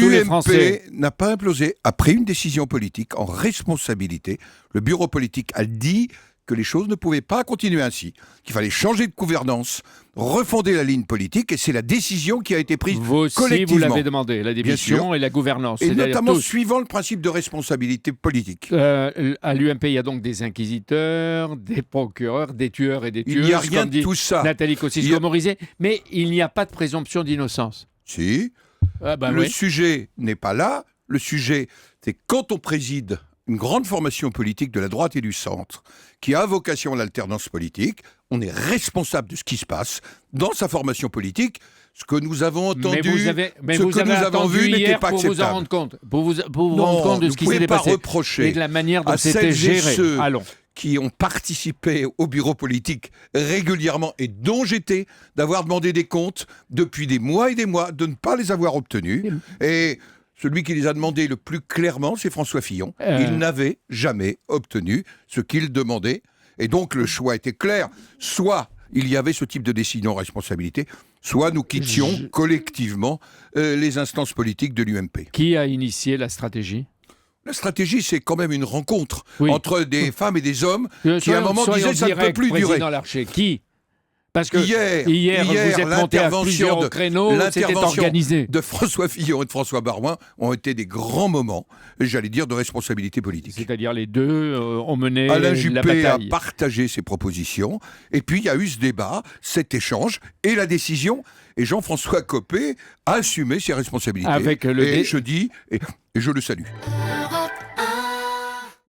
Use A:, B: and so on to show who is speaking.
A: tous les Français.
B: L'UMP n'a pas implosé. A pris une décision politique en responsabilité. Le bureau politique a dit que les choses ne pouvaient pas continuer ainsi, qu'il fallait changer de gouvernance, refonder la ligne politique, et c'est la décision qui a été prise
A: Vous aussi,
B: collectivement.
A: vous l'avez demandé, la démission et la gouvernance.
B: Et notamment
A: tous.
B: suivant le principe de responsabilité politique.
A: À l'UMP, il y a donc des inquisiteurs, des procureurs, des tueurs et des tueuses.
B: Il n'y a rien
A: comme
B: de
A: dit
B: tout ça.
A: Nathalie Kosciusko-Morizet, mais il n'y a pas de présomption d'innocence.
B: Si. Le sujet n'est pas là. Le sujet, c'est quand on préside une grande formation politique de la droite et du centre, qui a vocation à l'alternance politique, on est responsable de ce qui se passe dans sa formation politique. Ce que nous avons entendu, ce que nous avons vu n'était pas acceptable.
A: Pour vous en rendre compte, pour vous rendre compte de ce qui s'était passé
B: reprocher
A: et de la manière dont
B: à
A: c'était
B: celles et
A: géré.
B: ceux
A: Allons.
B: qui ont participé au bureau politique régulièrement et dont j'étais, d'avoir demandé des comptes depuis des mois et des mois, de ne pas les avoir obtenus. Et celui qui les a demandés le plus clairement, c'est François Fillon. Il n'avait jamais obtenu ce qu'il demandait. Et donc le choix était clair. Soit il y avait ce type de décision en responsabilité, soit nous quittions collectivement les instances politiques de l'UMP.
A: Qui a initié la stratégie ?
B: La stratégie, c'est quand même une rencontre entre des femmes et des hommes qui, à un moment, disaient « ça ne peut plus durer ».
A: Président Larcher, qui ? Parce que
B: hier
A: vous êtes monté à plusieurs créneaux, c'était organisé.
B: De François Fillon et de François Baroin ont été des grands moments, j'allais dire, de responsabilité politique.
A: C'est-à-dire les deux ont mené
B: Alain
A: la
B: Juppé
A: bataille.
B: a partagé ses propositions, et puis il y a eu ce débat, cet échange, et la décision, et Jean-François Copé a assumé ses responsabilités.
A: Avec
B: et je dis, et je le salue.